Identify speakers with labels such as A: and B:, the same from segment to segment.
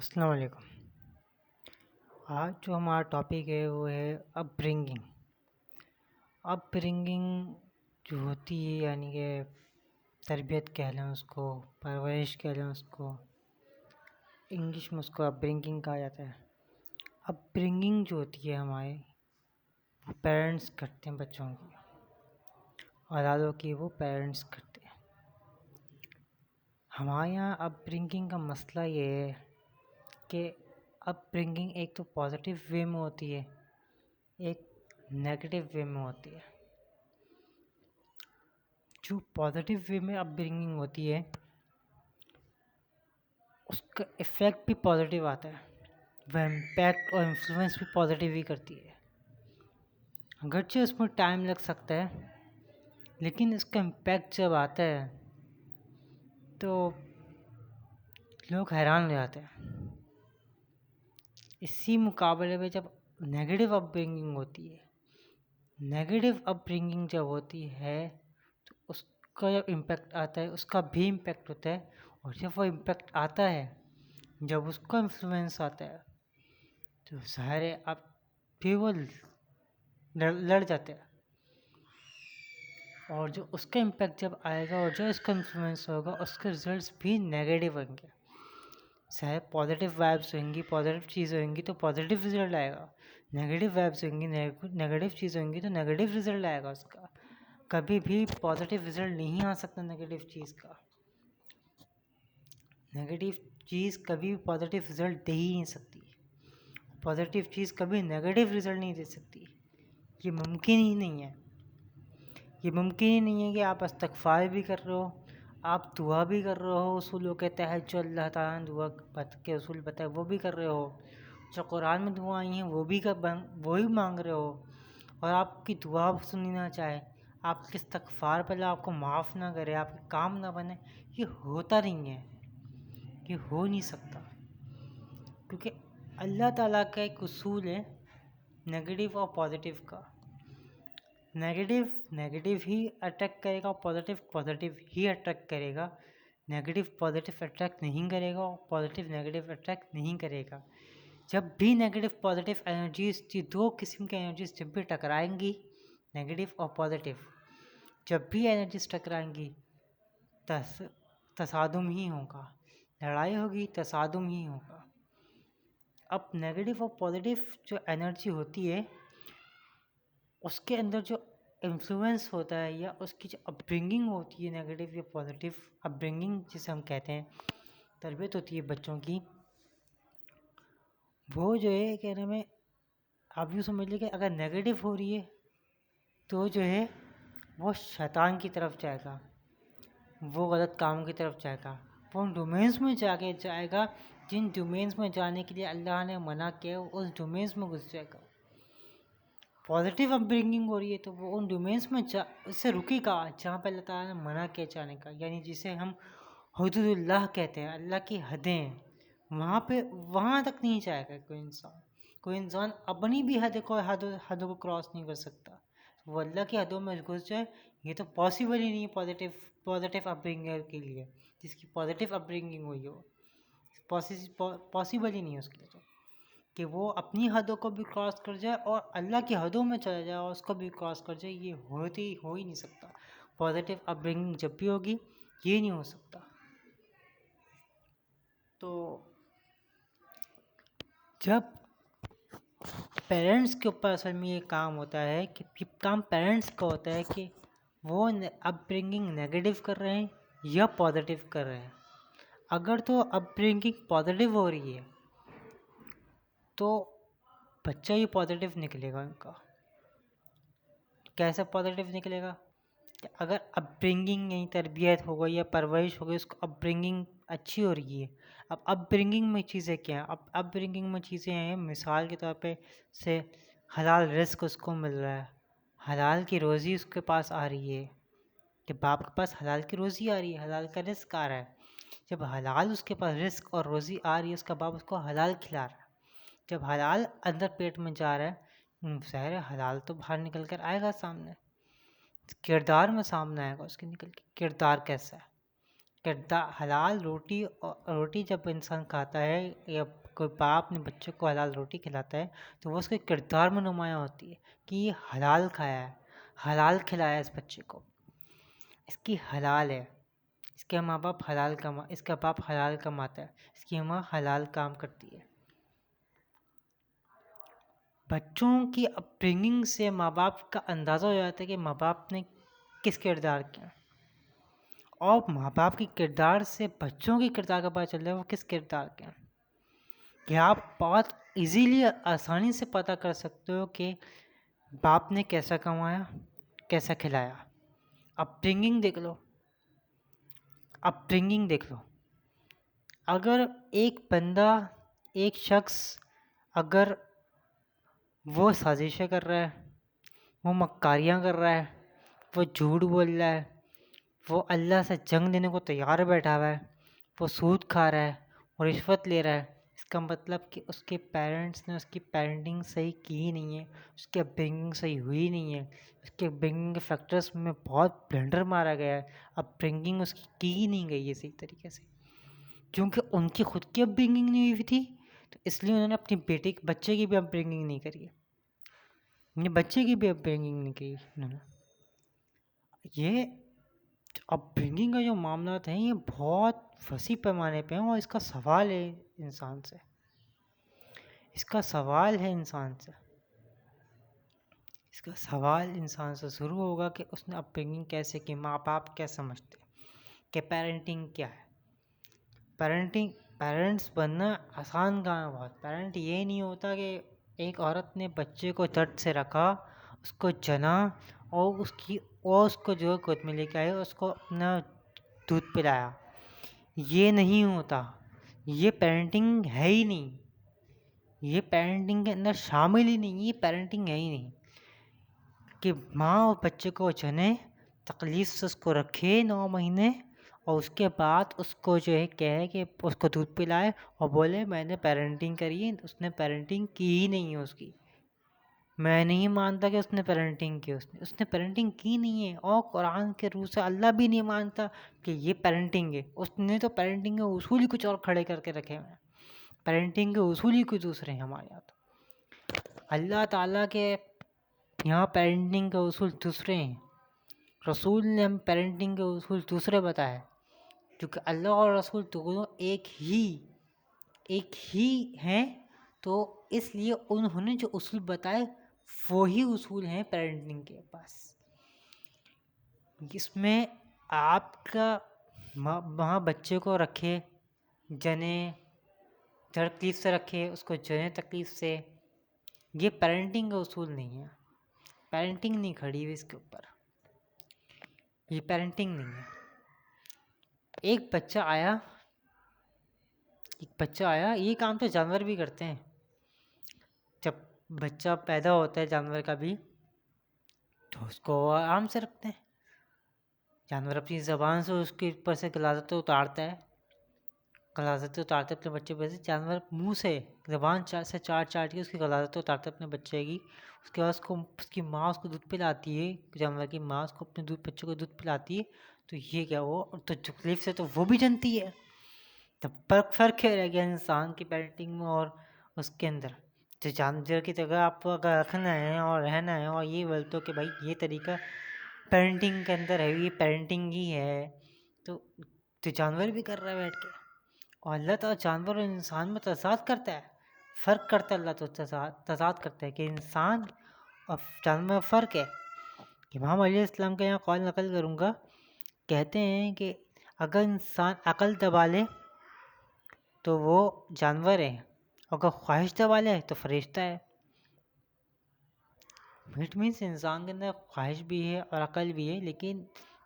A: السلام علیکم۔ آج جو ہمارا ٹاپک ہے وہ ہے اپ برنگنگ۔ اپ برنگنگ جو ہوتی ہے یعنی کہ تربیت کہہ لیں اس کو، پرورش کہہ لیں اس کو، انگلش میں اس کو اپ برنگنگ کہا جاتا ہے۔ اپ برنگنگ جو ہوتی ہے ہمارے وہ پیرنٹس کرتے ہیں بچوں کی، اولادوں کی وہ پیرنٹس کرتے ہیں۔ ہمارے یہاں اپ برنگنگ کا مسئلہ یہ ہے کہ اپ برنگنگ ایک تو پازیٹیو وے میں ہوتی ہے، ایک نیگیٹو وے میں ہوتی ہے۔ جو پازیٹیو وے میں اپ برنگنگ ہوتی ہے اس کا ایفیکٹ بھی پازیٹیو آتا ہے، وہ امپیکٹ اور انفلوئنس بھی پازیٹیو ہی کرتی ہے۔ اگرچہ اس میں ٹائم لگ سکتا ہے لیکن اس کا امپیکٹ جب آتا ہے تو لوگ حیران ہو جاتے ہیں۔ اسی مقابلے میں جب نیگیٹو اپ برنگنگ ہوتی ہے، نیگیٹو اپ برنگنگ جب ہوتی ہے تو اس کا جب امپیکٹ آتا ہے اس کا بھی امپیکٹ ہوتا ہے، اور جب وہ امپیکٹ آتا ہے، جب اس کا انفلوئنس آتا ہے تو ظاہر ہے اب بھی وہ لڑ جاتے ہیں، اور جو اس کا امپیکٹ جب آئے گا اور جو اس کا انفلوئنس ہوگا اس کے رزلٹس بھی نیگیٹو ہوں گے۔ چاہے پازیٹیو وائبس ہوئیں گی، پازیٹیو چیزیں ہوئیں گی تو پازیٹیو رزلٹ آئے گا، نیگیٹو وائبس ہوئیں گی، نیگیٹیو چیزیں ہوں گی تو نیگیٹیو رزلٹ آئے گا اس کا۔ کبھی بھی پازیٹیو رزلٹ نہیں آ سکتا نیگیٹیو چیز کا۔ نیگیٹیو چیز کبھی بھی پازیٹیو رزلٹ دے ہی نہیں سکتی، پازیٹیو چیز کبھی نیگیٹیو رزلٹ نہیں دے سکتی، یہ ممکن ہی نہیں ہے۔ یہ ممکن ہی نہیں ہے کہ آپ استغفار بھی کر رہے ہو، آپ دعا بھی کر رہے ہو اصولوں کے تحت جو اللہ تعالیٰ نے دعا کے اصول بتائے وہ بھی کر رہے ہو، جو قرآن میں دعا آئی ہیں وہی مانگ رہے ہو، اور آپ کی دعا سنی نہ چاہے، آپ کے استغفار پہلے آپ کو معاف نہ کرے، آپ کے کام نہ بنے، یہ ہوتا نہیں ہے، یہ ہو نہیں سکتا، کیونکہ اللہ تعالیٰ کا ایک اصول ہے نیگیٹو اور پازیٹیو کا۔ نیگیٹو ہی اٹریکٹ کرے گا، پازیٹیو ہی اٹریکٹ کرے گا، نیگیٹو پازیٹیو اٹریکٹ نہیں کرے گا اور پازیٹیو نیگیٹو اٹریکٹ نہیں کرے گا۔ جب بھی نیگیٹو پازیٹیو انرجیز، دو قسم کی انرجیز جب بھی ٹکرائیں گی، نیگیٹو اور پازیٹیو، جب بھی انرجیز ٹکرائیں گی تصادم ہی ہوگا، لڑائی ہوگی، تصادم ہی ہوگا۔ اب نیگیٹو اور پازیٹیو جو انرجی ہوتی ہے اس کے اندر جو انفلوئنس ہوتا ہے یا اس کی جو اپ برنگنگ ہوتی ہے، نیگیٹو یا پازیٹیو اپ برنگنگ جسے ہم کہتے ہیں، تربیت ہوتی ہے بچوں کی، وہ جو ہے کیا نام ہے، آپ یوں سمجھ لیں کہ اگر نیگیٹو ہو رہی ہے تو جو ہے وہ شیطان کی طرف جائے گا، وہ غلط کاموں کی طرف جائے گا، وہ ان ڈومینس میں جائے گا جن ڈومینس میں جانے کے لیے اللہ نے منع کیا، اس ڈومینس میں گھس جائے گا۔ پازیٹیو اپ برنگنگ ہو رہی ہے تو وہ ان ڈومینس میں اس سے رکے گا جہاں پہ اللہ تعالیٰ نے منع کیا جانے کا، یعنی جسے ہم حدود اللہ کہتے ہیں، اللہ کی حدیں ہیں، وہاں تک نہیں جائے گا کوئی انسان اپنی بھی حدوں کو کراس نہیں کر سکتا، وہ اللہ کی حدوں میں گھس جائے، یہ تو پاسبل ہی نہیں ہے پازیٹیو اپ برنگر کے لیے، جس کی پازیٹیو اپ برنگنگ ہوئی ہو، پاسبل ہی نہیں ہے اس کے لیے کہ وہ اپنی حدوں کو بھی کراس کر جائے اور اللہ کی حدوں میں چلا جائے اور اس کو بھی کراس کر جائے، یہ ہو ہی نہیں سکتا۔ پازیٹیو اپ برنگنگ جب بھی ہوگی یہ نہیں ہو سکتا۔ تو جب پیرنٹس کے اوپر اصل میں یہ کام ہوتا ہے کہ یہ کام پیرنٹس کا ہوتا ہے کہ وہ اپ برنگنگ نیگیٹو کر رہے ہیں یا پازیٹیو کر رہے ہیں۔ اگر تو اپ برنگنگ پازیٹیو ہو رہی ہے تو بچہ ہی پازیٹیو نکلے گا ان کا۔ کیسا پازیٹیو نکلے گا کہ اگر اپ برنگنگ یعنی تربیت ہو گئی یا پرورش ہو گئی، اس کو اپ برنگنگ اچھی ہو رہی ہے۔ اب اپ برنگنگ میں چیزیں کیا ہیں؟ اپ برنگنگ میں چیزیں ہیں، مثال کے طور پہ سے حلال رزق اس کو مل رہا ہے، حلال کی روزی اس کے پاس آ رہی ہے، کہ باپ کے پاس حلال کی روزی آ رہی ہے، حلال کا رزق آ رہا ہے۔ جب حلال اس کے پاس رزق اور روزی آ رہی ہے، اس کا باپ اس کو حلال کھلا رہا ہے، جب حلال اندر پیٹ میں جا رہا ہے، ظاہر ہے حلال تو باہر نکل کر آئے گا، سامنے کردار میں سامنے آئے گا، اس کے نکل کے کردار کیسا ہے، کردار حلال روٹی جب انسان کھاتا ہے یا کوئی باپ اپنے بچوں کو حلال روٹی کھلاتا ہے تو وہ اس کے کردار میں نمایاں ہوتی ہے کہ یہ حلال کھایا ہے، حلال کھلایا ہے اس بچے کو، اس کی حلال ہے، اس کے ماں باپ اس کا باپ حلال کماتا ہے، اس کی ماں حلال کام کرتی ہے۔ بچوں کی اپبرنگنگ سے ماں باپ کا اندازہ ہو جاتا ہے کہ ماں باپ نے کس کردار کیا، اور ماں باپ کی کردار سے بچوں کی کردار کا پتہ چلتا ہے وہ کس کردار کے ہیں۔ کہ آپ بہت ایزیلی آسانی سے پتہ کر سکتے ہو کہ باپ نے کیسا کمایا، کیسا کھلایا۔ اپبرنگنگ دیکھ لو، اگر ایک شخص اگر وہ سازشیں کر رہا ہے، وہ مکاریاں کر رہا ہے، وہ جھوٹ بول رہا ہے، وہ اللہ سے جنگ لینے کو تیار بیٹھا ہوا ہے، وہ سود کھا رہا ہے، وہ رشوت لے رہا ہے، اس کا مطلب کہ اس کے پیرنٹس نے اس کی پیرنٹنگ صحیح کی ہی نہیں ہے، اس کی اپبرنگنگ صحیح ہوئی نہیں ہے، اس کے اپبرنگنگ کے فیکٹرس میں بہت بلنڈر مارا گیا ہے، اپبرنگنگ اس کی ہی نہیں گئی ہے صحیح طریقے سے، کیونکہ ان کی خود کی اپبرنگنگ نہیں ہوئی تھی تو اس لیے انہوں نے اپنی بچے کی بھی اپبرنگنگ نہیں کری ہے، اپنے بچے کی بھی اپبرنگنگ نہیں کی انہوں نے۔ یہ اپبرنگنگ کا جو معاملات ہیں یہ بہت وسیع پیمانے پہ ہیں، اور اس کا سوال ہے انسان سے، اس کا سوال انسان سے شروع ہوگا کہ اس نے اپبرنگنگ کیسے کی، ماں باپ کیا سمجھتے کہ پیرنٹنگ کیا ہے۔ پیرنٹس بننا آسان کام ہے بہت۔ پیرنٹ یہ نہیں ہوتا کہ ایک عورت نے بچے کو جٹ سے رکھا، اس کو جنا اور اس کو جو گود میں لے کے آئے، اس کو اپنا دودھ پلایا، یہ نہیں ہوتا، یہ پیرنٹنگ ہے ہی نہیں، یہ پیرنٹنگ کے اندر شامل ہی نہیں، یہ پیرنٹنگ ہے ہی نہیں کہ ماں اور بچے کو جنے، تکلیف سے اس کو رکھے 9 مہینے، اور اس کے بعد اس کو جو ہے کہے کہ اس کو دودھ پلائے اور بولے میں نے پیرنٹنگ کری ہے۔ اس نے پیرنٹنگ کی ہی نہیں ہے اس کی، میں نہیں مانتا کہ اس نے پیرنٹنگ کی، اس نے پیرنٹنگ کی نہیں ہے، اور قرآن کے روح سے اللہ بھی نہیں مانتا کہ یہ پیرنٹنگ ہے۔ اس نے تو پیرنٹنگ کے اصول ہی کچھ اور کھڑے کر کے رکھے ہوئے ہیں، پیرنٹنگ کے اصول ہی کچھ دوسرے ہیں ہمارے یہاں۔ تو اللہ تعالیٰ کے یہاں پیرنٹنگ کے اصول دوسرے ہیں، رسول نے ہم پیرنٹنگ کے اصول دوسرے بتائے، کیونکہ اللہ اور رسول دونوں ایک ہی ہیں، تو اس لیے انہوں نے جو اصول بتائے وہی اصول ہیں پیرنٹنگ کے پاس۔ اس میں آپ کا وہاں بچے کو رکھے، جنے، تکلیف سے رکھے، اس کو جنے تکلیف سے، یہ پیرنٹنگ کا اصول نہیں ہے، پیرنٹنگ نہیں کھڑی ہوئی اس کے اوپر، یہ پیرنٹنگ نہیں ہے۔ ایک بچہ آیا، یہ کام تو جانور بھی کرتے ہیں، جب بچہ پیدا ہوتا ہے جانور کا بھی تو اس کو آرام سے رکھتے ہیں، جانور اپنی زبان سے اس کے اوپر سے غلاظتیں اتارتے اپنے بچے پر سے، جانور منہ سے زبان سے چاٹ کے اس کی غلاظتیں اتارتے اپنے بچے کی، اس کے بعد اس کی ماں اس کو دودھ پلاتی ہے، جانور کی ماں اس کو اپنے بچے کو دودھ پلاتی ہے، تو یہ کیا ہوا، تو تکلیف سے تو وہ بھی جنتی ہے۔ تب فرق کیا رہ گیا انسان کی پیرنٹنگ میں اور اس کے اندر؟ جو جانور کی جگہ آپ کو اگر رکھنا ہے اور رہنا ہے، اور یہ بولتے ہو کہ بھائی یہ طریقہ پیرنٹنگ کے اندر ہے، یہ پیرنٹنگ ہی ہے، تو جانور بھی کر رہا ہے بیٹھ کے، اور اللہ تعالیٰ جانور اور انسان میں تضاد کرتا ہے، فرق کرتا ہے، اللہ تو تضاد کرتا ہے کہ انسان اور جانور میں فرق ہے۔ امام علیہ السلام کا یہاں قول نقل کروں گا، کہتے ہیں کہ اگر انسان عقل دبا لے تو وہ جانور ہے، اگر خواہش دبا لے تو فرشتہ ہے۔ اٹ مینس انسان کے اندر خواہش بھی ہے اور عقل بھی ہے، لیکن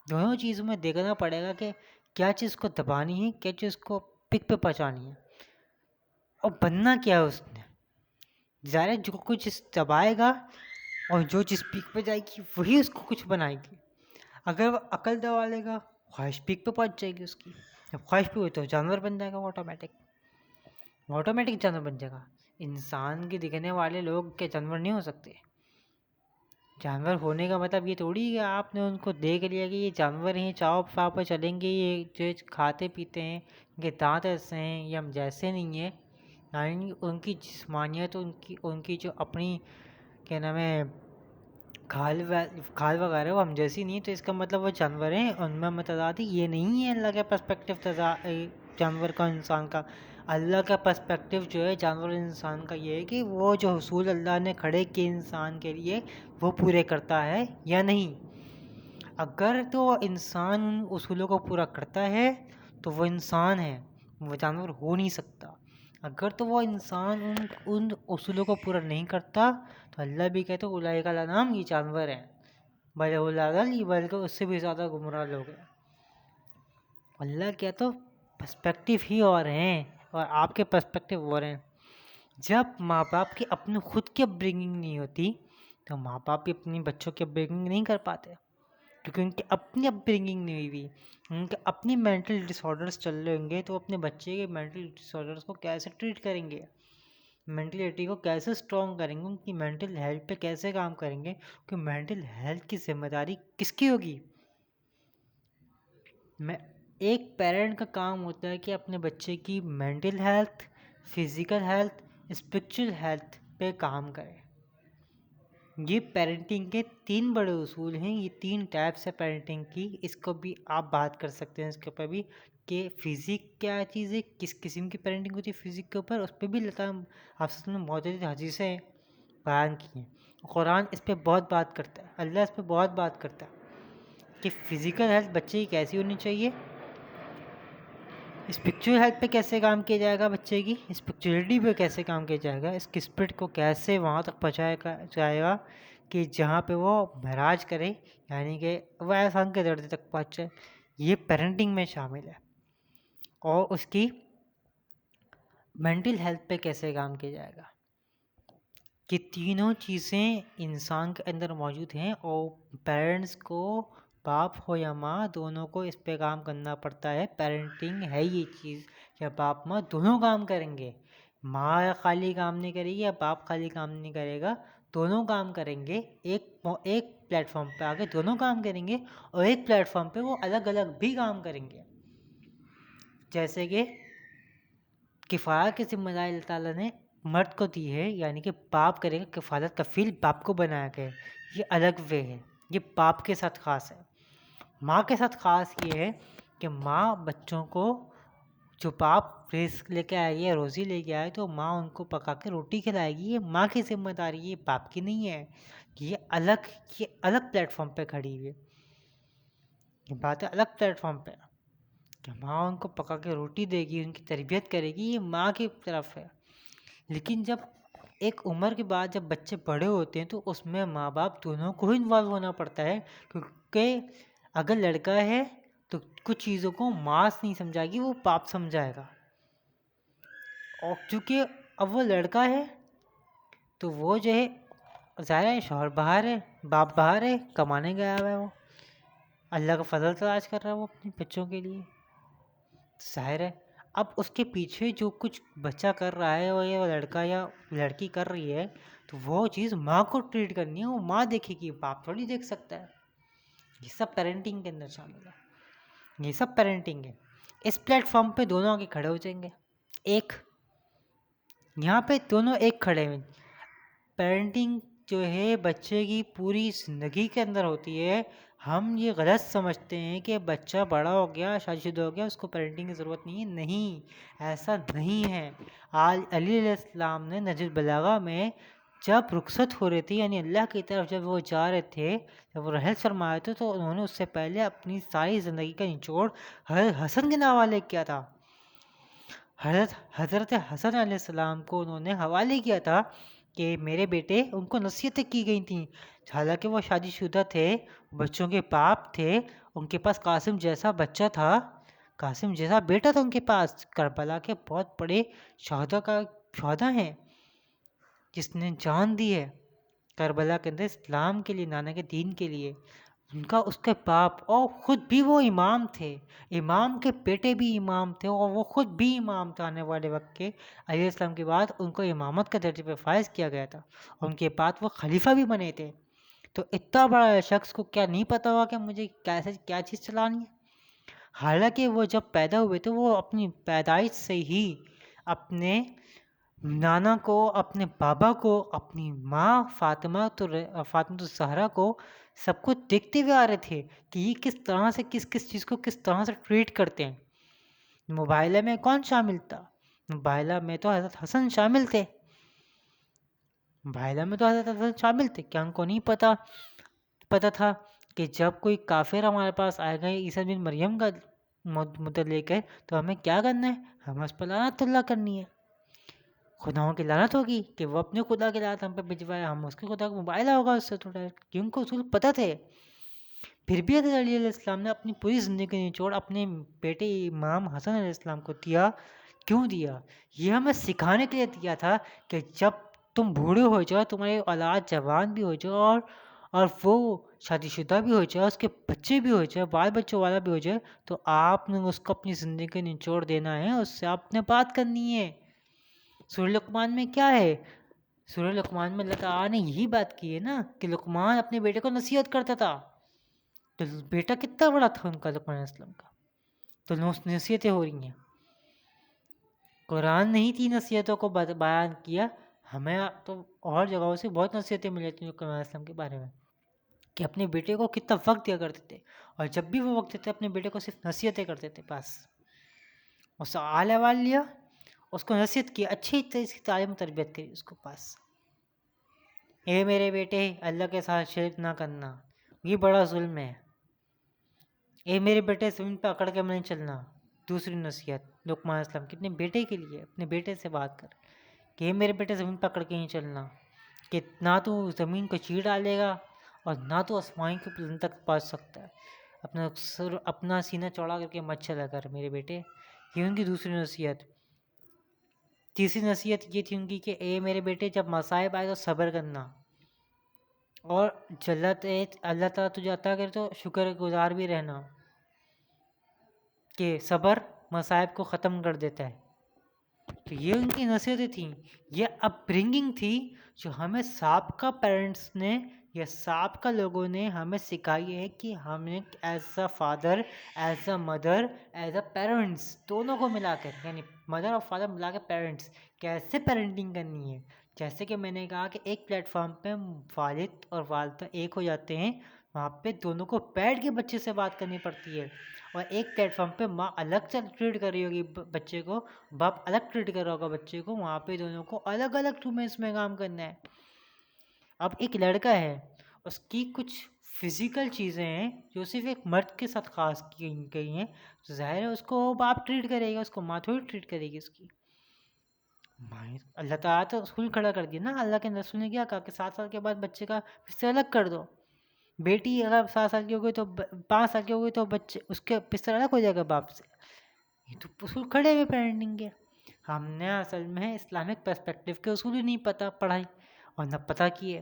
A: دونوں چیزوں میں دیکھنا پڑے گا کہ کیا چیز کو دبانی ہے، کیا چیز کو پک پہ پہنچانی ہے، اور بننا کیا ہے اس نے۔ ظاہر جو کچھ دبائے گا اور جو چیز پیک پہ جائے گی وہی اس کو کچھ بنائے گی۔ اگر وہ عقل دبا لے گا، خواہش پیک پہ پہنچ جائے گی اس کی، جب خواہش پہ ہوئی تو جانور بن جائے گا، آٹومیٹک جانور بن جائے گا۔ انسان کے دکھنے والے لوگ کے جانور نہیں ہو سکتے، جانور ہونے کا مطلب یہ تھوڑی کہ آپ نے ان کو دیکھ لیا کہ یہ جانور ہیں، چاؤ پاؤ پہ چلیں گے، یہ جو کھاتے پیتے ہیں، ان کے دانت ایسے ہیں، یہ ہم جیسے نہیں ہیں. یعنی ان کی جسمانیت، ان کی جو اپنی کیا نام ہے کھال وغیرہ وہ ہم جیسی نہیں ہے، تو اس کا مطلب وہ جانور ہیں ان میں متضاد. یہ نہیں ہے اللہ کا پرسپیکٹیو جانور کا انسان کا. اللہ کا پرسپیکٹیو جو ہے جانور اور انسان کا یہ ہے کہ وہ جو حصول اللہ نے کھڑے کیے انسان کے لیے وہ پورے کرتا ہے یا نہیں. اگر تو انسان ان اصولوں کو پورا کرتا ہے تو وہ انسان ہے، وہ جانور ہو نہیں سکتا. اگر تو وہ انسان ان اصولوں کو پورا نہیں کرتا تو اللہ بھی کہتے اولئک الانعام، یہ جانور ہیں، بل هم اضل، بلکہ اس سے بھی زیادہ گمراہ لوگ ہیں. اللہ کیا تو پرسپیکٹیو ہی اور ہیں اور آپ کے پرسپیکٹیو اور ہیں. جب ماں باپ کی اپنی خود کی اپبرنگنگ نہیں ہوتی تو ماں باپ بھی اپنی بچوں کی اپبرنگنگ نہیں کر پاتے، کیونکہ ان کی اپنی اپبرنگنگ نہیں ہوئی ہوئی. ان کے اپنی مینٹل ڈس آرڈرس چل رہے ہوں گے تو اپنے بچے کے مینٹل ڈس آرڈرس کو کیسے ٹریٹ کریں گے، مینٹلٹی کو کیسے اسٹرانگ کریں گے، ان کی مینٹل ہیلتھ پہ کیسے کام کریں گے، کہ مینٹل ہیلتھ کی ذمہ داری کس کی ہوگی. میں ایک پیرنٹ کا کام ہوتا ہے کہ اپنے بچے کی mental health, physical health, spiritual health پہ کام کرے. یہ پیرنٹنگ کے 3 بڑے اصول ہیں، یہ 3 ٹائپس ہے پیرنٹنگ کی. اس کو بھی آپ بات کر سکتے ہیں اس کے اوپر بھی کہ فزک کیا چیز ہے، کس قسم کی پیرنٹنگ ہوتی ہے فزک کے اوپر. اس پہ بھی اللہ تعالیٰ آپ سے بہت حدیثیں بیان کی ہیں. قرآن اس پہ بہت بات کرتا ہے، اللہ اس پہ بہت بات کرتا ہے کہ فزیکل ہیلتھ بچے کی کیسی ہونی چاہیے، اسپرچل ہیلتھ پہ کیسے کام کیا جائے گا، بچے کی اسپرچولیٹی پہ کیسے کام کیا جائے گا، اس کی اسپرٹ کو کیسے وہاں تک پہنچایا جائے گا کہ جہاں پہ وہ معراج کرے، یعنی کہ وہ احسان کے درجے تک پہنچ جائے. یہ پیرنٹنگ میں شامل ہے. اور اس کی مینٹل ہیلتھ پہ کیسے کام کیا جائے گا. کہ تینوں چیزیں انسان کے اندر موجود ہیں اور پیرنٹس کو، باپ ہو یا ماں، دونوں کو اس پہ کام کرنا پڑتا ہے. پیرنٹنگ ہے یہ چیز کہ باپ ماں دونوں کام کریں گے. ماں خالی کام نہیں کرے گی یا باپ خالی کام نہیں کرے گا، دونوں کام کریں گے. ایک پلیٹ فارم پہ آ کے دونوں کام کریں گے اور ایک پلیٹ فارم پہ وہ الگ الگ بھی کام کریں گے. جیسے کہ کفایت کی ذمہ داری اللہ تعالیٰ نے مرد کو دی ہے، یعنی کہ باپ کرے گا کفالت، کفیل باپ کو بنایا گیا ہے. یہ الگ وے ہے، یہ باپ کے ساتھ خاص ہے. ماں کے ساتھ خاص یہ ہے کہ ماں بچوں کو، جو باپ رزق لے کے آئے گی یا روزی لے کے آئے تو ماں ان کو پکا کے روٹی کھلائے گی. یہ ماں کی ذمہ داری ہے، یہ باپ کی نہیں ہے. یہ الگ پلیٹ فارم پہ کھڑی ہوئی ہے. یہ بات ہے الگ پلیٹ فارم پہ کہ ماں ان کو پکا کے روٹی دے گی، ان کی تربیت کرے گی، یہ ماں کی طرف ہے. لیکن جب ایک عمر کے بعد جب بچے بڑے ہوتے ہیں تو اس میں ماں باپ دونوں کو ہی انوالو ہونا پڑتا ہے. کیونکہ اگر لڑکا ہے تو کچھ چیزوں کو ماں نہیں سمجھائے گی، وہ باپ سمجھائے گا. اور چونکہ اب وہ لڑکا ہے تو وہ جو ہے ظاہر ہے شوہر باہر ہے، باپ باہر ہے، کمانے گیا ہوا ہے، وہ اللہ کا فضل تلاش کر رہا ہے وہ اپنے بچوں کے لیے. ظاہر ہے اب اس کے پیچھے جو کچھ بچہ کر رہا ہے اور یہ لڑکا یا لڑکی کر رہی ہے تو وہ چیز ماں کو ٹریٹ کرنی ہے، وہ ماں دیکھے گی، باپ تھوڑی دیکھ سکتا ہے. یہ سب پیرنٹنگ کے اندر شامل ہے، یہ سب پیرنٹنگ ہے. اس پلیٹ فارم پہ دونوں آگے کھڑے ہو جائیں گے. ایک یہاں پہ دونوں ایک کھڑے ہوئے. پیرنٹنگ جو ہے بچے کی پوری زندگی کے اندر ہوتی ہے. ہم یہ غلط سمجھتے ہیں کہ بچہ بڑا ہو گیا، شادی شدہ ہو گیا، اس کو پیرنٹنگ کی ضرورت نہیں ہے. نہیں، ایسا نہیں ہے. علی علیہ السلام نے نہج البلاغہ میں جب رخصت ہو رہی تھی، یعنی اللہ کی طرف جب وہ جا رہے تھے، جب وہ رحل فرمائے تھے، تو انہوں نے اس سے پہلے اپنی ساری زندگی کا نچوڑ حضرت حسن کے حوالے کیا تھا. حضرت حسن علیہ السلام کو انہوں نے حوالے کیا تھا کہ میرے بیٹے، ان کو نصیحتیں کی گئی تھیں. حالانکہ وہ شادی شدہ تھے، بچوں کے باپ تھے، ان کے پاس قاسم جیسا بچہ تھا، قاسم جیسا بیٹا تھا ان کے پاس. کربلا کے بہت بڑے شہدا ہیں جس نے جان دی ہے کربلا کے اندر اسلام کے لیے، نانا کے دین کے لیے. ان کا اس کے باپ اور خود بھی وہ امام تھے، امام کے بیٹے بھی امام تھے اور وہ خود بھی امام تھے. آنے والے وقت کے علیہ السلام کے بعد ان کو امامت کا درجے پہ فائز کیا گیا تھا اور ان کے بعد وہ خلیفہ بھی بنے تھے. تو اتنا بڑا شخص کو کیا نہیں پتا ہوگا کہ مجھے کیسے کیا چیز چلانی ہے؟ حالانکہ وہ جب پیدا ہوئے تو وہ اپنی پیدائش سے ہی اپنے نانا کو، اپنے بابا کو، اپنی ماں فاطمہ الزہرا کو، سب کو دیکھتے ہوئے آ رہے تھے کہ یہ کس طرح سے کس چیز کو کس طرح سے ٹریٹ کرتے ہیں۔ مباہلہ میں کون شامل تھا؟ مباہلہ میں تو حضرت حسن شامل تھے۔ مباہلہ میں تو حضرت حسن شامل تھے، کیا ان کو نہیں پتا تھا کہ جب کوئی کافر ہمارے پاس آئے گا عیسیٰ بن مریم کا مدعا لے کر، تو ہمیں کیا کرنا ہے؟ ہمیں اس پر لعنت اللہ کرنی ہے، خداؤں کی لعنت ہوگی کہ وہ اپنے خدا کی لعنت ہم پہ بھجوائے، ہم اس کے خدا کو مباہلہ ہوگا اس سے تھوڑا، کہ ان کو اصول پتہ تھے۔ پھر بھی حضرت علی علیہ السلام نے اپنی پوری زندگی نچوڑ اپنے بیٹے امام حسن علیہ السلام کو دیا۔ کیوں دیا؟ یہ ہمیں سکھانے کے لیے دیا تھا کہ جب تم بوڑھے ہو جاؤ، تمہاری اولاد جوان بھی ہو جاؤ اور وہ شادی شدہ بھی ہو جائے، اس کے بچے بھی ہو جائے، بال بچوں والا بھی ہو جائے، تو آپ نے اس کو اپنی زندگی نچوڑ دینا ہے، اس سے آپ نے بات کرنی ہے۔ سورہ لقمان میں کیا ہے؟ سورہ لقمان میں اللہ تعالیٰ نے یہی بات کی ہے نا کہ لقمان اپنے بیٹے کو نصیحت کرتا تھا۔ تو بیٹا کتنا بڑا تھا ان کا، لقمان علیہ السلام کا، تو نصیحتیں ہو رہی ہیں۔ قرآن نے ہی 3 نصیحتوں کو بیان کیا، ہمیں تو اور جگہوں سے بہت نصیحتیں ملی تھیں لقمان علیہ السلام کے بارے میں، کہ اپنے بیٹے کو کتنا وقت دیا کرتے تھے، اور جب بھی وہ وقت دیتے اپنے بیٹے کو صرف نصیحتیں کرتے تھے بس۔ اس آل وال لیا، اس کو نصیحت کی، اچھی طرح کی تعلیم و تربیت کری اس کو پاس۔ اے میرے بیٹے، اللہ کے ساتھ شرک نہ کرنا، یہ بڑا ظلم ہے۔ اے میرے بیٹے، زمین پہ اکڑ کے میں نہیں چلنا۔ دوسری نصیحت لقمان علیہ السلام کی اپنے بیٹے کے لیے، اپنے بیٹے سے بات کر کہ اے میرے بیٹے، زمین پہ اکڑ کے نہیں چلنا، کہ نہ تو زمین کو چیر ڈالے گا اور نہ تو آسمان کے بلند تک پہنچ سکتا ہے۔ اپنا سینہ چوڑا کر کے مت چلا کر میرے بیٹے، یہ ان کی دوسری نصیحت۔ تیسری نصیحت یہ تھی ان کی کہ اے میرے بیٹے، جب مصائب آئے تو صبر کرنا، اور اللہ تعالیٰ تجھے عطا کرے تو شکر گزار بھی رہنا، کہ صبر مصائب کو ختم کر دیتا ہے۔ تو یہ ان کی نصیحتیں تھیں، یہ اپ برنگنگ تھی جو ہمیں سابقہ پیرنٹس نے یا سابقہ لوگوں نے ہمیں سکھائی ہے کہ ہمیں as a father, as a mother, as a parents, دونوں کو ملا کر، یعنی مدر اور فادر ملا کے پیرنٹس کیسے پیرنٹنگ کرنی ہے۔ جیسے کہ میں نے کہا کہ ایک پلیٹ فارم پہ والد اور والدہ ایک ہو جاتے ہیں، وہاں پہ دونوں کو بیٹھ کے بچے سے بات کرنی پڑتی ہے، اور ایک پلیٹ فارم پہ ماں الگ سے ٹریٹ کر رہی ہوگی بچے کو، باپ الگ ٹریٹ کر رہا ہوگا بچے کو، وہاں پہ دونوں کو الگ الگ ٹومنٹس میں کام کرنا ہے۔ اب ایک لڑکا ہے، اس کی کچھ فزیکل چیزیں ہیں جو صرف ایک مرد کے ساتھ خاص کی گئی ہیں، تو ظاہر ہے اس کو باپ ٹریٹ کرے گا، اس کو ماں تھوڑی ٹریٹ کرے گی اس کی۔ اللہ تعالیٰ تو اسکول کھڑا کر دیا نا، اللہ کے رسول نے کیا کہا کہ 7 سال کے بعد بچے کا بستر الگ کر دو۔ بیٹی اگر 7 سال کی ہو گئی تو 5 سال کی ہو گئی تو بچے اس کے بستر الگ ہو جائے گا باپ سے۔ یہ تو اصول کھڑے ہوئے پیرنٹنگ کے۔ ہم نے اصل میں اسلامک پرسپیکٹو کے اصول ہی نہیں پتہ پڑھائی، اور نہ پتہ کی ہے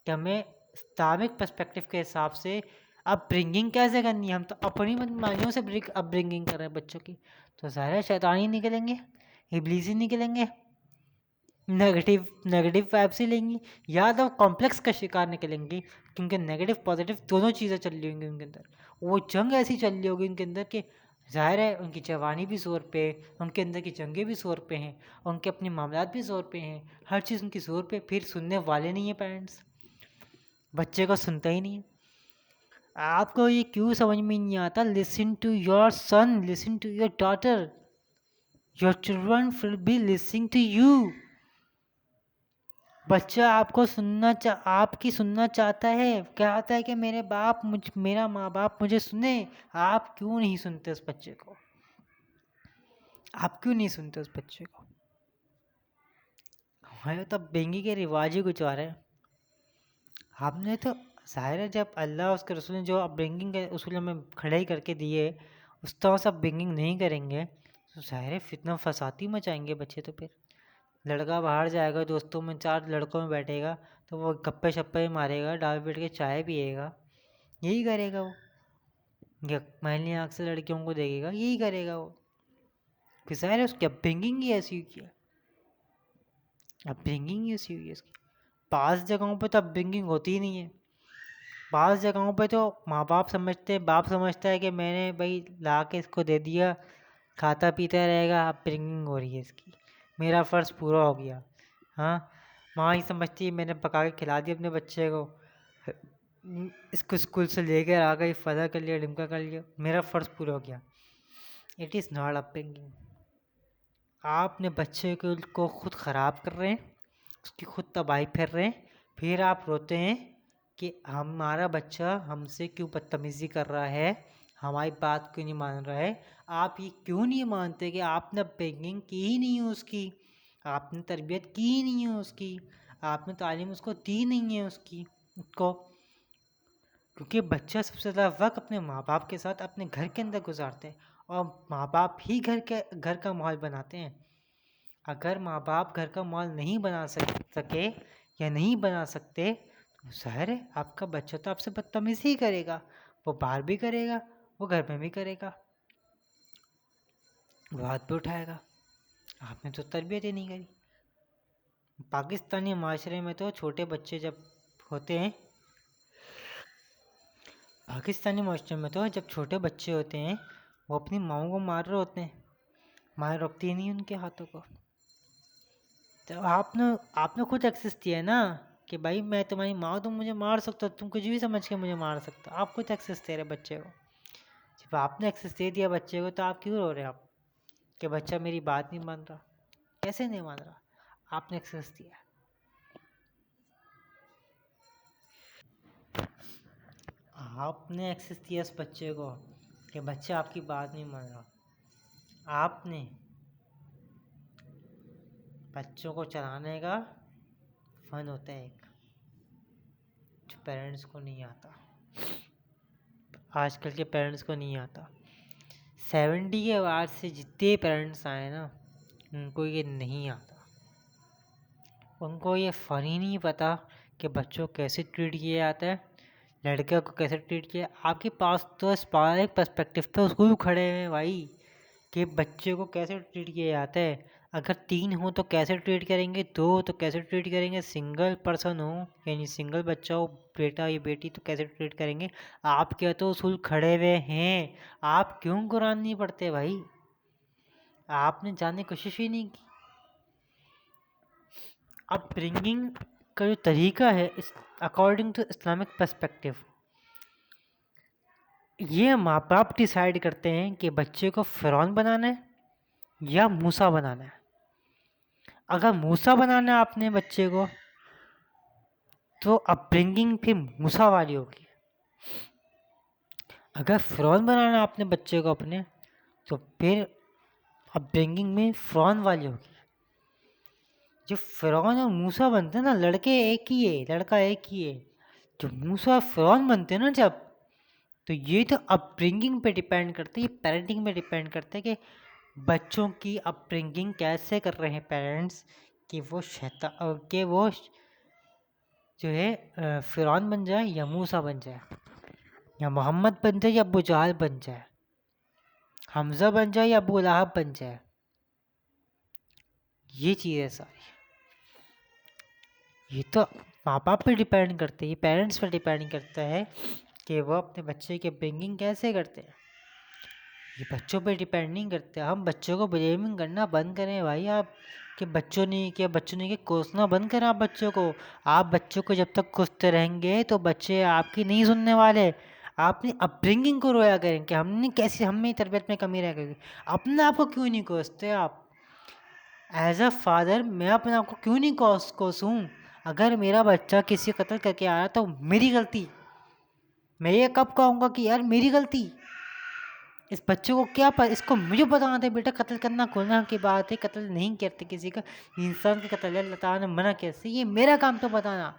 A: کہ ہمیں اسلامک پرسپیکٹو کے حساب سے اپ برنگنگ کیسے کرنی ہے۔ ہم تو اپنی منمانیوں سے اپ برنگنگ کر رہے ہیں بچوں کی، تو ظاہر ہے شیطان ہی نکلیں گے، ابلیس ہی نکلیں گے، نیگیٹو وائبس ہی لیں گی، یا تو کمپلیکس کا شکار نکلیں گی، کیونکہ نیگیٹو پازیٹیو دونوں چیزیں چل رہی ہوں گی ان کے اندر۔ وہ جنگ ایسی چل رہی ہوگی ان کے اندر کہ ظاہر ہے ان کی جوانی بھی زور پہ، ان کے اندر کی جنگیں بھی زور پہ ہیں، ان کے اپنے معاملات بھی زور پہ ہیں، ہر چیز ان کی زور پہ، پھر سننے والے نہیں ہیں پیرنٹس، بچے کو سنتا ہی نہیں ہے۔ آپ کو یہ کیوں سمجھ میں نہیں آتا؟ Listen to your son, listen to your daughter, your children will be listening to you. بچہ آپ کو آپ کی سننا چاہتا ہے، کہتا ہے کہ میرا ماں باپ مجھے سنے۔ آپ کیوں نہیں سنتے اس بچے کو؟ آپ کیوں نہیں سنتے اس بچے کو؟ ہمارے تو بینگی کے رواج ہی کچھ اور ہے۔ ہم نے تو ظاہر ہے جب اللہ اس کے رسول نے جو اپبرنگنگ کے اصول ہمیں کھڑے ہی کر کے دیے، اس طرح سے اپبرنگنگ نہیں کریں گے تو ظاہر ہے فتنہ فسادی مچائیں گے بچے۔ تو پھر لڑکا باہر جائے گا، دوستوں میں 4 لڑکوں میں بیٹھے گا تو وہ گپے شپے مارے گا، ڈال بیٹھ کے چائے پیے گا، یہی کرے گا وہ، یا میلی آنکھ سے لڑکیوں کو دیکھے گا، یہی کرے گا وہ۔ پھر ظاہر ہے اس کی اپبرنگنگ ہی ایسی ہوئی ہے، اپبرنگنگ ہی ایسی ہوئی ہے اس کی۔ 5 جگہوں پہ تو اپبرنگنگ ہوتی ہی نہیں ہے۔ بعض جگہوں پہ تو ماں باپ سمجھتا ہے کہ میں نے بھائی لا کے اس کو دے دیا، کھاتا پیتا رہے گا، اب برنگنگ ہو رہی ہے اس کی، میرا فرض پورا ہو گیا. ہاں، ماں ہی سمجھتی ہے میں نے پکا کے کھلا دیا اپنے بچے کو، اس کو اسکول سے لے کر آ گئی، فضا کر لیا، ڈمکا کر لیا، میرا فرض پورا ہو گیا. It is not up bringing. آپ اپنے بچے کو خود خراب کر رہے ہیں، اس کی خود تباہی پھیر رہے ہیں، پھر آپ روتے ہیں کہ ہمارا بچہ ہم سے کیوں بدتمیزی کر رہا ہے، ہماری بات کیوں نہیں مان رہا ہے. آپ یہ کیوں نہیں مانتے کہ آپ نے برنگنگ کی ہی نہیں ہے اس کی، آپ نے تربیت کی ہی نہیں ہے اس کی، آپ نے تعلیم اس کو دی نہیں ہے اس کو. کیونکہ بچہ سب سے زیادہ وقت اپنے ماں باپ کے ساتھ اپنے گھر کے اندر گزارتے ہیں، اور ماں باپ ہی گھر کا ماحول بناتے ہیں. اگر ماں باپ گھر کا ماحول نہیں بنا سکے یا نہیں بنا سکتے تو ظاہر ہے آپ کا بچہ تو آپ سے بدتمیزی ہی کرے گا، وہ باہر بھی کرے گا، وہ گھر میں بھی کرے گا، وہ ہاتھ بھی اٹھائے گا. آپ نے تو تربیت ہی نہیں کری. پاکستانی معاشرے میں تو چھوٹے بچے جب ہوتے ہیں، جب چھوٹے بچے ہوتے ہیں وہ اپنی ماؤں کو مار رہے ہوتے ہیں، ماں روکتی ہی نہیں ان کے ہاتھوں کو. تو آپ نے خود ایکسیس دیا ہے نا کہ بھائی میں تمہاری ماں، تم مجھے مار سکتا، تم کچھ بھی سمجھ کے مجھے مار سکتا. آپ خود ایکسیس دے رہے بچے کو. جب آپ نے ایکسیس دے دیا بچے کو تو آپ کیوں رو رہے ہیں آپ کہ بچہ میری بات نہیں مان رہا؟ کیسے نہیں مان رہا؟ آپ نے ایکسیس دیا. آپ نے ایکسیس دیا اس بچے کو کہ بچہ آپ کی بات نہیں مان رہا. آپ نے بچوں کو چلانے کا فن ہوتا ہے ایک، جو پیرنٹس کو نہیں آتا، آج کل کے پیرنٹس کو نہیں آتا. 70 کے بعد سے جتنے پیرنٹس آئے نا ان کو یہ نہیں آتا. ان کو یہ فن ہی نہیں پتا کہ بچوں کو کیسے ٹریٹ کیا جاتا ہے، لڑکے کو کیسے ٹریٹ کیا. آپ کے پاس تو اسپارک پرسپیکٹیو پہ اس کو بھی کھڑے ہیں بھائی کہ بچے کو کیسے ٹریٹ کیا جاتا ہے. اگر 3 ہوں تو کیسے ٹریٹ کریں گے، 2 تو کیسے ٹریٹ کریں گے، سنگل پرسن ہو یعنی سنگل بچہ ہو، بیٹا یا بیٹی، تو کیسے ٹریٹ کریں گے. آپ کے تو اصول کھڑے ہوئے ہیں. آپ کیوں قرآن نہیں پڑھتے بھائی؟ آپ نے جاننے کی کوشش ہی نہیں کی. اب برنگنگ کا جو طریقہ ہے اکارڈنگ ٹو اسلامک پرسپیکٹیو، یہ ماں باپ ڈیسائیڈ کرتے ہیں کہ بچے کو فرعون بنانا ہے یا موسیٰ بنانا ہے. اگر موسیٰ بنانا ہے آپ نے بچے کو تو اپ برنگنگ پھر موسیٰ والی ہوگی. اگر فرعون بنانا ہے آپ نے بچے کو اپنے تو پھر اپ برنگنگ میں فرعون والی ہوگی. جو فرعون اور موسیٰ بنتے ہیں نا، لڑکے ایک ہی ہے، لڑکا ایک ہی ہے. جو موسیٰ اور فرعون بنتے ہیں نا جب، تو یہ تو اپ برنگنگ پہ ڈیپینڈ کرتے ہیں، پیرنٹنگ پہ ڈیپینڈ کرتے ہیں کہ بچوں کی اپ برنگنگ کیسے کر رہے ہیں پیرنٹس کہ وہ جو ہے فرعون بن جائے یا موسیٰ بن جائے، یا محمد بن جائے یا ابو جہل بن جائے، حمزہ بن جائے یا ابو لہب بن جائے. یہ چیزیں ساری یہ تو ماں باپ پہ ڈیپینڈ کرتے ہیں، یہ پیرنٹس پہ ڈیپینڈ کرتا ہے کہ وہ اپنے بچے کے برنگنگ کیسے کرتے ہیں. یہ بچوں پہ ڈیپینڈ نہیں کرتے. ہم بچوں کو بلیمنگ کرنا بند کریں بھائی. آپ کہ بچوں نے کوسنا بند کریں. آپ بچوں کو جب تک کوستے رہیں گے تو بچے آپ کی نہیں سننے والے. آپ نے اپ برنگنگ کو رویا کریں کہ ہم میں تربیت میں کمی رہ گئی. اپنے آپ کو کیوں نہیں کوستے آپ؟ ایز اے فادر میں اپنے آپ کو کیوں نہیں کوسوں؟ اگر میرا بچہ کسی قتل کر کے آیا تو میری غلطی. میں یہ کب کہوں گا کہ یار میری غلطی؟ اس بچے کو کیا اس کو مجھے بتانا تھا بیٹا قتل کرنا گناہ کی بات ہے، قتل نہیں کرتے کسی کا، انسان کا قتل اللہ تعالیٰ نے منع کیسے، یہ میرا کام تو بتانا.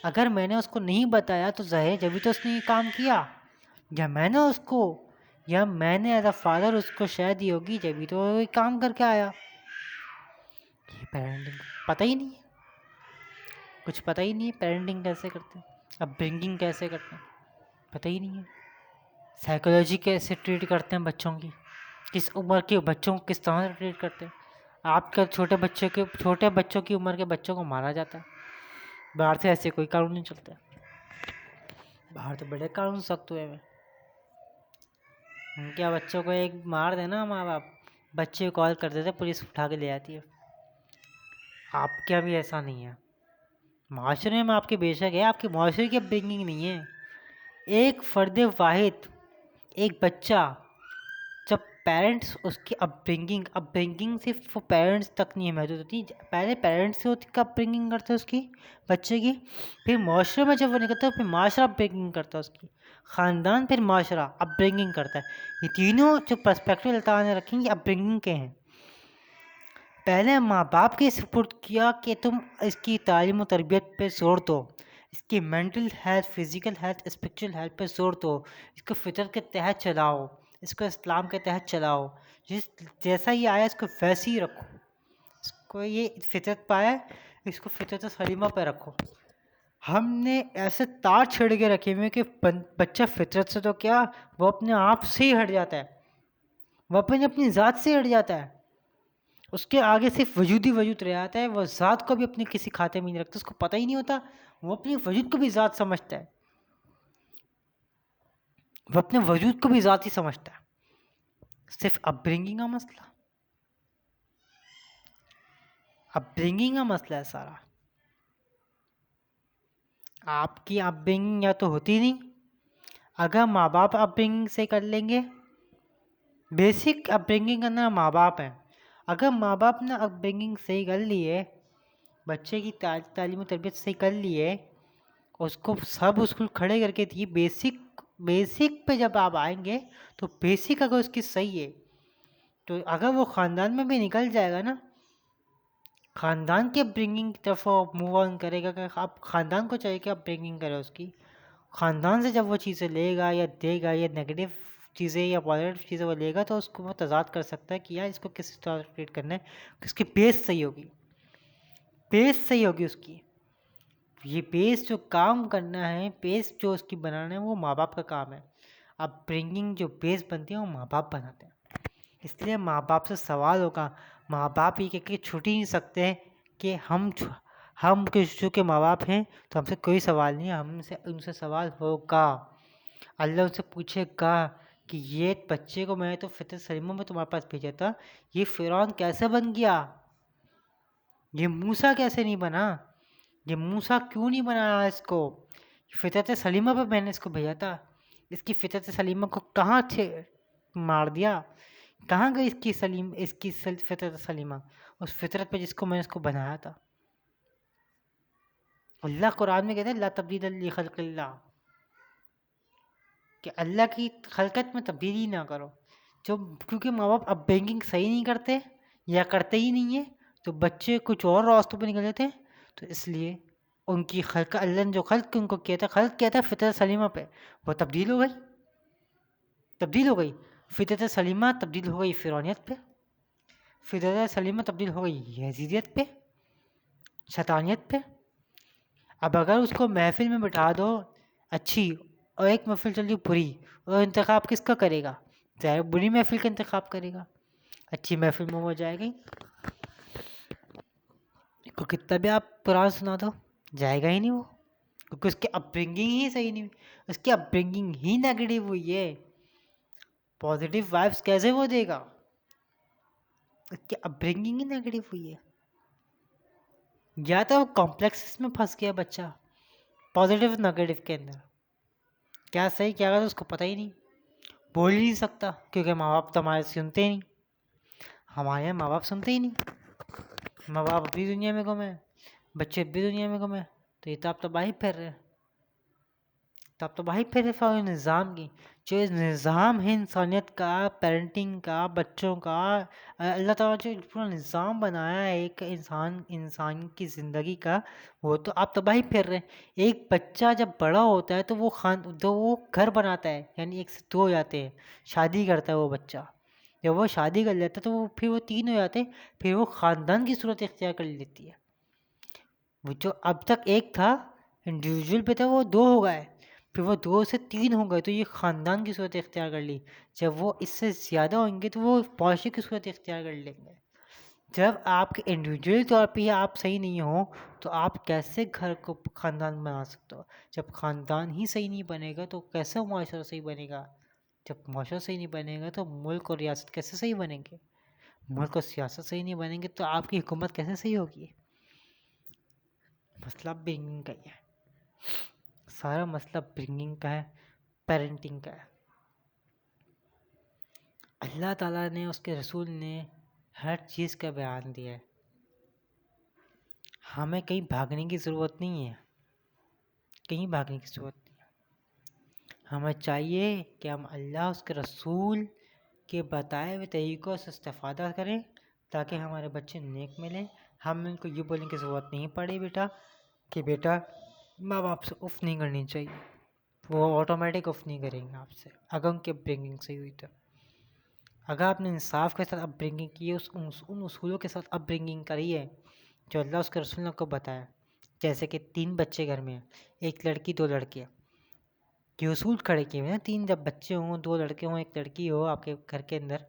A: اگر میں نے اس کو نہیں بتایا تو ظاہر جبھی تو اس نے یہ کام کیا، یا میں نے ایز اے فادر اس کو شاید دی ہوگی جبھی تو وہ کام کر کے آیا. یہ پیرنٹنگ پتہ ہی نہیں ہے، کچھ پتہ ہی نہیں ہے پیرنٹنگ کیسے کرتے ہیں، اب برنگنگ کیسے کرتے ہیں پتہ ہی نہیں ہے. سائیکولوجی کیسے ٹریٹ کرتے ہیں بچوں کی، کس عمر کے بچوں کو کس طرح سے ٹریٹ کرتے ہیں. آپ کا چھوٹے بچوں کی عمر کے بچوں کو مارا جاتا ہے، باہر سے ایسے کوئی قانون نہیں چلتا. باہر تو بڑے قانون سخت ہوئے ہیں. ان کے بچوں کو ایک مار دینا ماں باپ، بچے کال کر دیتے پولیس اٹھا کے لے آتی ہے. آپ کے ابھی ایسا نہیں ہے. معاشرے میں آپ کے بے شک ہے، آپ کے معاشرے کی اپبرنگنگ نہیں ہے. ایک فرد واحد، ایک بچہ، جب پیرنٹس اس کی اپبرنگنگ صرف وہ پیرنٹس تک نہیں محدود ہوتی، پہلے پیرنٹس سے ہوتی اپبرنگنگ کرتے اس کی بچے کی، پھر معاشرے میں جب وہ نکلتا ہے پھر معاشرہ اپبرنگنگ کرتا ہے اس کی، خاندان پھر معاشرہ اپبرنگنگ کرتا ہے. یہ تینوں جو پرسپیکٹو اللہ تعالیٰ نے رکھیں گے اپبرنگنگ کے ہیں. پہلے ماں باپ کے سپورٹ کیا کہ تم اس کی تعلیم و تربیت پہ زور دو، اس کی mental health, physical health, spiritual health پہ زور دو، اس کو فطرت کے تحت چلاؤ، اس کو اسلام کے تحت چلاؤ، جیسا یہ آیا اس کو ویسے ہی رکھو، اس کو یہ فطرت پایا اس کو فطرت سلیمہ پہ رکھو. ہم نے ایسے تار چھڑ کے رکھے ہوئے کہ بچہ فطرت سے تو کیا، وہ اپنے آپ سے ہی ہٹ جاتا ہے، وہ اپنی ذات سے ہٹ جاتا ہے، اس کے آگے صرف وجود ہی وجود رہ جاتا ہے. وہ ذات کو بھی اپنے کسی کھاتے میں نہیں رکھتا، اس کو پتہ ہی نہیں ہوتا، وہ اپنے وجود کو بھی ذات سمجھتا ہے، وہ اپنے وجود کو بھی ذات ہی سمجھتا ہے. صرف اپبرنگنگ کا مسئلہ، اپبرنگنگ کا مسئلہ ہے سارا. آپ کی اپبرنگنگ یا تو ہوتی نہیں، اگر ماں باپ اپبرنگنگ سے کر لیں گے، بیسک اپبرنگنگ کرنا ماں باپ ہیں. اگر ماں باپ نے اپبرنگنگ صحیح کر لی ہے، بچے کی تعلیم و تربیت صحیح کر لی ہے، اس کو سب اسکول کھڑے کر کے دیے، بیسک پہ جب آپ آئیں گے تو بیسک اگر اس کی صحیح ہے تو اگر وہ خاندان میں بھی نکل جائے گا نا، خاندان کے اپبرنگنگ کی طرف وہ موو آن کرے گا، کہ آپ خاندان کو چاہیے کہ اپبرنگنگ کرے اس کی، خاندان سے جب وہ چیزیں لے گا یا دے گا، یا نیگیٹو چیزیں یا پازیٹیو چیزیں وہ لے گا، تو اس کو وہ تضاد کر سکتا ہے کہ یار اس کو کس طرح ٹریٹ کرنا ہے، اس کی بیس صحیح ہوگی، بیس صحیح ہوگی اس کی. یہ بیس جو کام کرنا ہے، بیس جو اس کی بنانا ہے، وہ ماں باپ کا کام ہے. اپبرنگنگ جو بیس بنتی ہے وہ ماں باپ بناتے ہیں. اس لیے ماں باپ سے سوال ہوگا، ماں باپ یہ کہ چھوٹ ہی نہیں سکتے کہ ہم چونکہ ماں باپ ہیں تو ہم سے کوئی سوال نہیں ہے، ان سے سوال ہوگا. اللہ ان سے پوچھے گا کہ یہ بچے کو میں نے تو فطرت سلیمہ میں تمہارے پاس بھیجا تھا، یہ فرعون کیسے بن گیا، یہ موسیٰ کیسے نہیں بنا، یہ موسیٰ کیوں نہیں بنایا اس کو، فطرت سلیمہ پہ میں نے اس کو بھیجا تھا، اس کی فطرت سلیمہ کو کہاں مار دیا، کہاں گئی اس کی فطرت سلیمہ، اس فطرت پہ جس کو میں نے اس کو بنایا تھا. اللہ قرآن میں کہتے ہیں لا تبدیل لخلق اللہ، کہ اللہ کی خلقت میں تبدیلی نہ کرو. کیونکہ ماں باپ اب بینکنگ صحیح نہیں کرتے یا کرتے ہی نہیں ہیں تو بچے کچھ اور راستوں پہ نکل جاتے ہیں. تو اس لیے ان کی خلق، اللہ نے جو خلق ان کو خلق کیا تھا فطرت سلیمہ پہ، وہ تبدیل ہو گئی. فطرت سلیمہ تبدیل ہو گئی فرعونیت پہ، فطرت سلیمہ تبدیل ہو گئی یزیدیت پہ، شیطانیت پہ. اب اگر اس کو محفل میں بٹھا دو اچھی، اور ایک محفل چل رہی بری، اور انتخاب کس کا کرے گا؟ ظاہر بری محفل کا انتخاب کرے گا، اچھی محفل میں وہ جائے گا ہی. کو کتنا بھی آپ قرآن سنا دو جائے گا ہی نہیں وہ، کیونکہ اس کی اپبرنگنگ ہی صحیح نہیں ہوئی، اس کی اپبرنگنگ ہی نیگیٹو ہوئی ہے. پازیٹیو وائبس کیسے وہ دے گا، اس کی اپبرنگنگ ہی نیگیٹو ہوئی ہے. یا تو وہ کمپلیکس میں پھنس گیا بچہ، پازیٹیو نیگیٹو کے اندر، کیا صحیح کیا غلط اس کو پتہ ہی نہیں، بول ہی نہیں سکتا، کیونکہ ماں باپ تو ہمارے سنتے ہی نہیں، ہمارے یہاں ماں باپ سنتے ہی نہیں. ماں باپ اپنی دنیا میں گم ہے، بچے اپنی دنیا میں گم ہے، تو یہ تو آپ تباہی پھیر رہے ہیں، تو آپ تباہی پھیر رہے نظام کی. جو نظام ہے انسانیت کا، پیرنٹنگ کا، بچوں کا، اللہ تعالیٰ جو پورا نظام بنایا ہے ایک انسان کی زندگی کا، وہ تو آپ تباہی پھیر رہے ہیں. ایک بچہ جب بڑا ہوتا ہے تو وہ گھر بناتا ہے، یعنی ایک سے دو ہو جاتے ہیں، شادی کرتا ہے وہ بچہ، جب وہ شادی کر لیتا ہے تو پھر وہ تین ہو جاتے ہیں، پھر وہ خاندان کی صورت اختیار کر لیتی ہے. وہ جو اب تک ایک تھا انڈیویجول پہ تھا، وہ دو ہو گئے، پھر وہ دو سے تین ہو گئے، تو یہ خاندان کی صورت اختیار کر لی. جب وہ اس سے زیادہ ہوں گے تو وہ معاشرے کی صورت اختیار کر لیں گے. جب آپ کے انڈیویجول طور پہ ہی آپ صحیح نہیں ہو تو آپ کیسے گھر کو خاندان بنا سکتے ہو؟ جب خاندان ہی صحیح نہیں بنے گا تو کیسے معاشرہ صحیح بنے گا؟ جب معاشرہ صحیح نہیں بنے گا تو ملک اور ریاست کیسے صحیح بنیں گے؟ ملک اور سیاست صحیح نہیں بنیں گے تو آپ کی حکومت کیسے صحیح ہوگی؟ مسئلہ برنگنگ کا ہی ہے، سارا مسئلہ برنگنگ کا ہے، پیرنٹنگ کا ہے۔ اللہ تعالیٰ نے، اس کے رسول نے ہر چیز کا بیان دیا ہے، ہمیں کہیں بھاگنے کی ضرورت نہیں ہے، کہیں بھاگنے کی ضرورت نہیں ہے۔ ہمیں چاہیے کہ ہم اللہ، اس کے رسول کے بتائے ہوئے طریقوں سے استفادہ کریں تاکہ ہمارے بچے نیک ملیں۔ ہم ان کو یہ بولنے کی ضرورت نہیں پڑے بیٹا ماں باپ سے اف نہیں کرنی چاہیے، وہ آٹومیٹک اف نہیں کریں گے آپ سے اگر ان کی اپ برنگنگ صحیح ہوئی تو۔ اگر آپ نے انصاف کے ساتھ اپ برنگنگ کی ہے، ان اصولوں کے ساتھ اپ برنگنگ کری ہے جو اللہ اس کے رسول نے کو بتایا، جیسے کہ 3 بچے گھر میں ہیں، 1 لڑکی 2 لڑکے، یہ اصول کھڑے کیے ہوئے ہیں، 3 جب بچے ہوں، 2 لڑکے ہوں 1 لڑکی ہو آپ کے گھر کے اندر،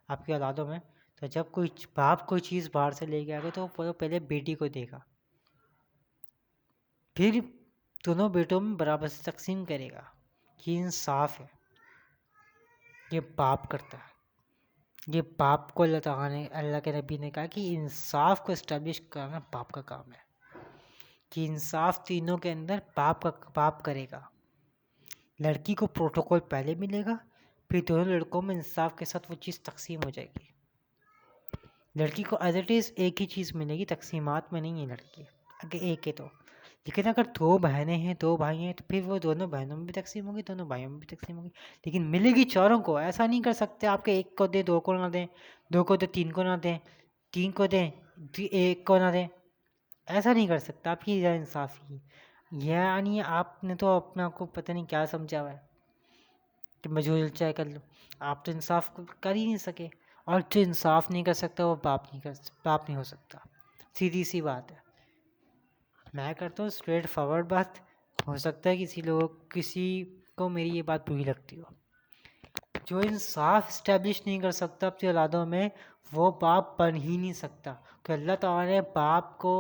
A: آپ کی اولادوں میں، تو جب کوئی باپ کوئی چیز باہر سے لے کے آئے گا تو وہ پہلے بیٹی کو دے گا، پھر دونوں بیٹوں میں برابر سے تقسیم کرے گا۔ یہ انصاف ہے، یہ باپ کرتا ہے، یہ باپ کو اللہ تعالیٰ نے، اللہ کے نبی نے کہا کہ انصاف کو اسٹیبلش کرنا باپ کا کام ہے، کہ انصاف تینوں کے اندر باپ کرے گا۔ لڑکی کو پروٹوکول پہلے ملے گا، پھر دونوں لڑکوں میں انصاف کے ساتھ وہ چیز تقسیم ہو جائے گی۔ لڑکی کو ایز اٹ از ایک ہی چیز ملے گی، تقسیمات میں نہیں ہے لڑکی، اگر ایک ہے تو۔ لیکن اگر 2 بہنیں ہیں 2 بھائی ہیں تو پھر وہ دونوں بہنوں میں بھی تقسیم ہوگی، دونوں بھائیوں میں بھی تقسیم ہوگی، لیکن ملے گی چاروں کو۔ ایسا نہیں کر سکتے آپ کے 1 کو دیں 2 کو نہ دیں، 2 کو دیں 3 کو نہ دیں، 3 کو دیں 1 کو نہ دیں، ایسا نہیں کر سکتا۔ آپ کی انصافی یعنی آپ نے تو اپنے آپ کو پتہ نہیں کیا سمجھا ہوا ہے کہ میں جو دل چاہے کر لوں۔ آپ تو انصاف کر ہی نہیں سکے، اور جو انصاف نہیں کر سکتا وہ باپ نہیں ہو سکتا، سیدھی سی بات ہے۔ میں کرتا ہوں اسٹریٹ فارورڈ بات، ہو سکتا ہے کسی کو میری یہ بات بری لگتی ہو۔ جو انصاف اسٹیبلش نہیں کر سکتا اپنی اولادوں میں وہ باپ بن ہی نہیں سکتا، کہ اللہ تعالیٰ نے باپ کو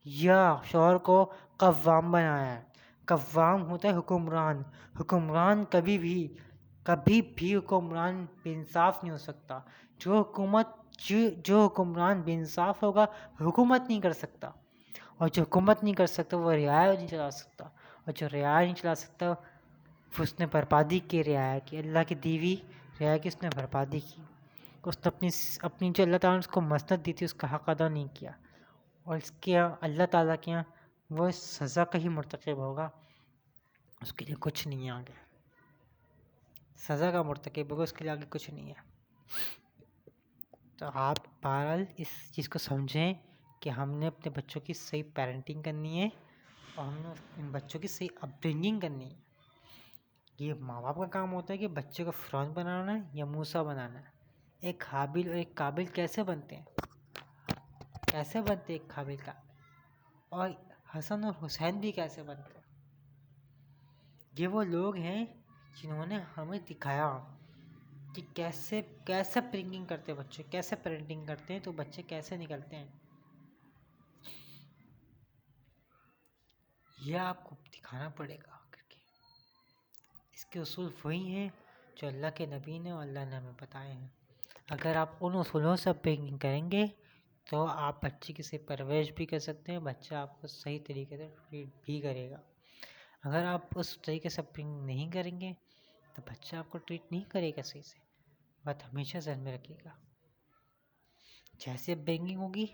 A: یا شوہر کو قوام بنایا ہے۔ قوام ہوتا ہے حکمران، حکمران کبھی بھی حکمران بے انصاف نہیں ہو سکتا۔ جو حکمران بے انصاف ہوگا حکومت نہیں کر سکتا، اور جو حکومت نہیں کر سکتا وہ رعایا نہیں چلا سکتا، اور جو رعایا نہیں چلا سکتا اس نے بربادی کی، رعایا کی، اللہ کی دیوی رعایا کی اس نے بربادی کی۔ اس نے اپنی جو اللہ تعالیٰ نے اس کو مسند دی تھی اس کا حق ادا نہیں کیا، اور اس کے اللہ تعالیٰ کے یہاں وہ سزا کا ہی مرتکب ہوگا، اس کے لیے کچھ نہیں ہے آگے، سزا کا مرتکب ہوگا، اس کے لیے آگے کچھ نہیں ہے۔ تو آپ بہرحال اس چیز کو سمجھیں کہ ہم نے اپنے بچوں کی صحیح پیرنٹنگ کرنی ہے، اور ہم نے ان بچوں کی صحیح اپ برنگنگ کرنی ہے۔ یہ ماں باپ کا کام ہوتا ہے کہ بچے کو فرعون بنانا ہے یا موسیٰ بنانا ہے۔ ایک حابیل اور ایک قابل کیسے بنتے ہیں، ایک حابیل کا، اور حسن اور حسین بھی کیسے بنتے ہیں؟ یہ وہ لوگ ہیں جنہوں نے ہمیں دکھایا کہ کیسے برنگنگ کرتے ہیں بچے، کیسے پیرنٹنگ کرتے ہیں تو بچے کیسے نکلتے ہیں۔ یہ آپ کو دکھانا پڑے گا کر کے۔ اس کے اصول وہی ہیں جو اللہ کے نبی نے اور اللہ نے ہمیں بتائے ہیں۔ اگر آپ ان اصولوں سے برنگنگ کریں گے تو آپ بچے کی صحیح پرورش بھی کر سکتے ہیں، بچہ آپ کو صحیح طریقے سے ٹریٹ بھی کرے گا۔ اگر آپ اس طریقے سے برنگنگ نہیں کریں گے تو بچہ آپ کو ٹریٹ نہیں کرے گا صحیح سے، بات ہمیشہ ذہن میں رکھیے گا۔ جیسے برنگنگ ہوگی